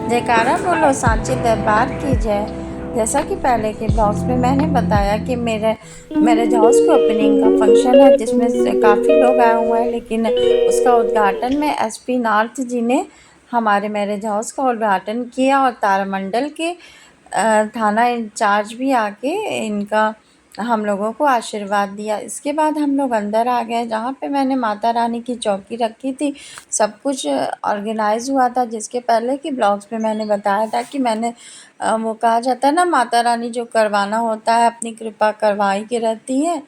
जयकारा बोलो सांची दरबार की जय। जैसा कि पहले के ब्लॉग्स में मैंने बताया कि मेरे मैरिज हाउस के ओपनिंग का फंक्शन है जिसमें काफ़ी लोग आए हुए हैं, लेकिन उसका उद्घाटन में एसपी नॉर्थ जी ने हमारे मैरिज हाउस का उद्घाटन किया और तारामंडल के थाना इंचार्ज भी आके इनका हम लोगों को आशीर्वाद दिया। इसके बाद हम लोग अंदर आ गए, जहाँ पे मैंने माता रानी की चौकी रखी थी। सब कुछ ऑर्गेनाइज हुआ था, जिसके पहले की ब्लॉग्स में मैंने बताया था कि मैंने वो कहा जाता है ना, माता रानी जो करवाना होता है अपनी कृपा करवाई के रहती है।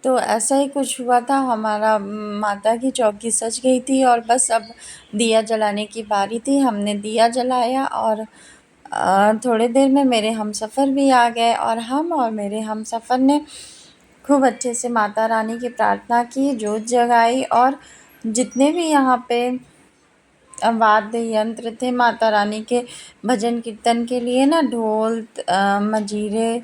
तो ऐसा ही कुछ हुआ था, हमारा माता की चौकी सज गई थी और बस अब दिया जलाने की बारी थी। हमने दिया जलाया और थोड़ी देर में मेरे हमसफ़र भी आ गए और हम और मेरे हमसफ़र ने खूब अच्छे से माता रानी की प्रार्थना की, जोत जगाई और जितने भी यहाँ पे वाद्य यंत्र थे माता रानी के भजन कीर्तन के लिए ना, ढोल मंजीरे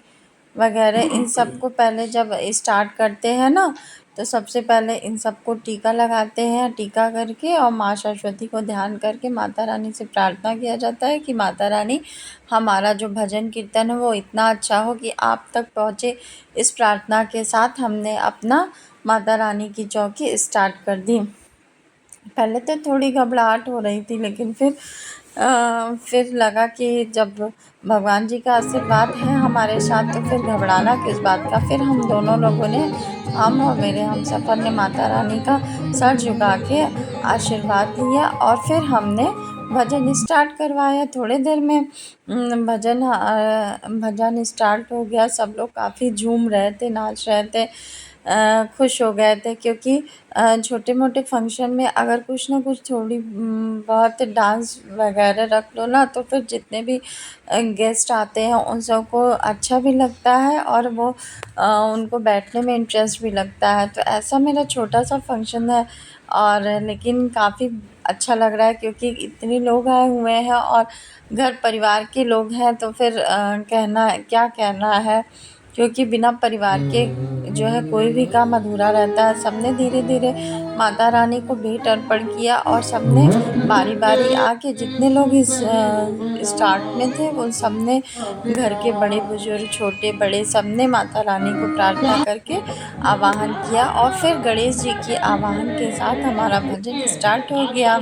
वगैरह, इन सबको पहले जब स्टार्ट करते हैं ना, तो सबसे पहले इन सबको टीका लगाते हैं। टीका करके और माँ सरस्वती को ध्यान करके माता रानी से प्रार्थना किया जाता है कि माता रानी हमारा जो भजन कीर्तन है वो इतना अच्छा हो कि आप तक पहुँचे। इस प्रार्थना के साथ हमने अपना माता रानी की चौकी स्टार्ट कर दी। पहले तो थोड़ी घबराहट हो रही थी, लेकिन फिर लगा कि जब भगवान जी का आशीर्वाद है हमारे साथ तो फिर घबराना किस बात का। फिर हम दोनों लोगों ने, हम और मेरे हमसफ़र ने माता रानी का सर झुका के आशीर्वाद लिया और फिर हमने भजन स्टार्ट करवाया। थोड़ी देर में भजन स्टार्ट हो गया। सब लोग काफ़ी झूम रहे थे, नाच रहे थे, खुश हो गए थे, क्योंकि छोटे मोटे फंक्शन में अगर कुछ ना कुछ थोड़ी बहुत डांस वगैरह रख लो ना, तो फिर जितने भी गेस्ट आते हैं उन सबको अच्छा भी लगता है और वो उनको बैठने में इंटरेस्ट भी लगता है। तो ऐसा मेरा छोटा सा फंक्शन है और लेकिन काफ़ी अच्छा लग रहा है, क्योंकि इतने लोग आए हुए हैं और घर परिवार के लोग हैं, तो फिर क्या कहना है, क्योंकि बिना परिवार के जो है कोई भी काम अधूरा रहता है। सबने धीरे धीरे माता रानी को भेंट अर्पण किया और सबने बारी बारी आके, जितने लोग इस स्टार्ट में थे उन सबने, घर के बड़े बुजुर्ग छोटे बड़े सबने माता रानी को प्रार्थना करके आवाहन किया और फिर गणेश जी के आवाहन के साथ हमारा भजन स्टार्ट हो गया।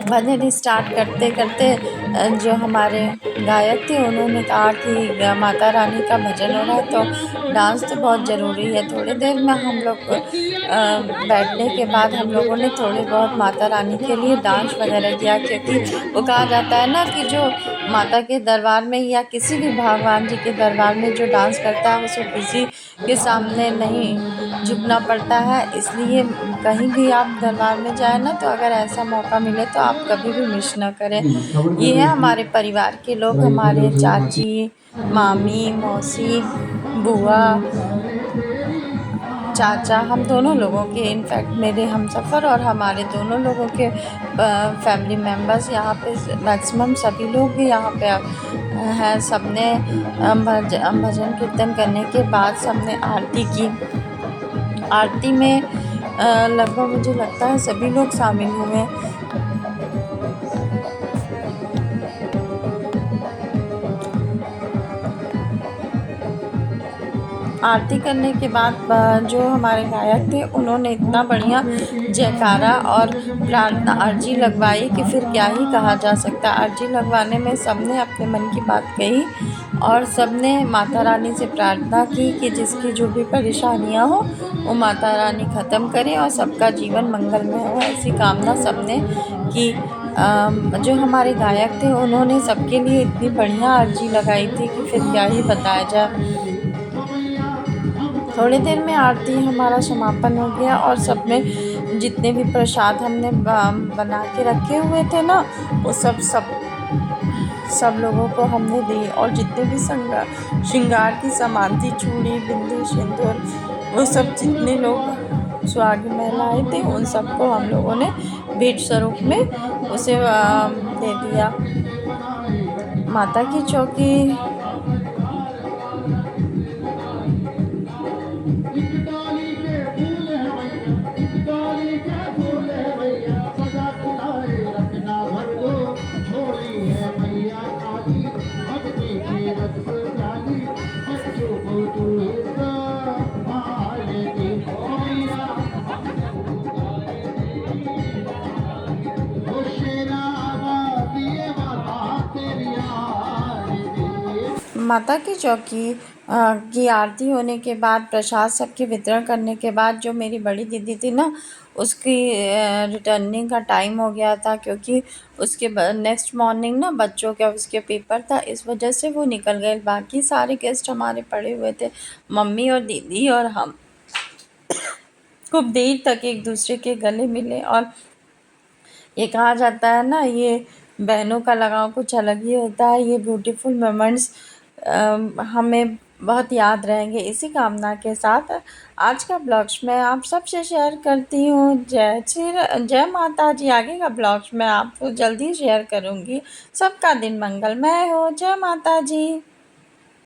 भजन स्टार्ट करते करते जो हमारे गायक थे उन्होंने कहा कि माता रानी का भजन हो रहा है तो डांस तो बहुत ज़रूरी है। थोड़ी देर में हम लोग बैठने के बाद हम लोगों ने थोड़ी बहुत माता रानी के लिए डांस वगैरह किया, क्योंकि वो कहा जाता है ना कि जो माता के दरबार में या किसी भी भगवान जी के दरबार में जो डांस करता है उसको किसी के सामने नहीं झुकना पड़ता है। इसलिए कहीं भी आप दरबार में जाए ना, तो अगर ऐसा मौका मिले तो आप कभी भी मिस ना करें। ये है हमारे परिवार के लोग, हमारे चाची, मामी, मौसी, बुआ, चाचा, हम दोनों लोगों के, इनफैक्ट मेरे हमसफ़र और हमारे दोनों लोगों के फैमिली मेम्बर्स यहाँ पे मैक्सिमम सभी लोग यहाँ पे हैं। सबने भजन कीर्तन करने के बाद सबने आरती की। आरती में लगभग मुझे लगता है सभी लोग शामिल हुए। आरती करने के बाद जो हमारे गायक थे उन्होंने इतना बढ़िया जयकारा और प्रार्थना अर्जी लगवाई कि फिर क्या ही कहा जा सकता। अर्जी लगवाने में सबने अपने मन की बात कही और सबने माता रानी से प्रार्थना की कि जिसकी जो भी परेशानियां हो वो माता रानी ख़त्म करे और सबका जीवन मंगलमय हो, ऐसी कामना सबने की। जो हमारे गायक थे उन्होंने सबके लिए इतनी बढ़िया अर्जी लगाई थी कि फिर क्या ही बताया जाए। थोड़ी देर में आरती हमारा समापन हो गया और सब में जितने भी प्रसाद हमने बना के रखे हुए थे ना, वो सब लोगों को हमने दी और जितने भी श्रृंगार की सामान थी, चूड़ी, बिंदी, सिंदूर, वो सब जितने लोग सुहागी महिलाएं थे उन सबको हम लोगों ने भेंट स्वरूप में उसे दे दिया। माता की चौकी माता की चौकी की आरती होने के बाद प्रसाद सबके वितरण करने के बाद जो मेरी बड़ी दीदी थी ना, उसकी रिटर्निंग का टाइम हो गया था, क्योंकि उसके नेक्स्ट मॉर्निंग ना बच्चों का उसके पेपर था, इस वजह से वो निकल गए। बाकी सारे गेस्ट हमारे पड़े हुए थे, मम्मी और दीदी और हम खूब देर तक एक दूसरे के गले मिले। और ये कहा जाता है ना, ये बहनों का लगाव कुछ अलग ही होता है। ये ब्यूटीफुल मोमेंट्स हमें बहुत याद रहेंगे। इसी कामना के साथ आज का ब्लॉग्स मैं आप सबसे शेयर करती हूँ। जय माता जी। आगे का ब्लॉग्स मैं आपको जल्दी शेयर करूँगी। सबका दिन मंगलमय हो। जय माता जी।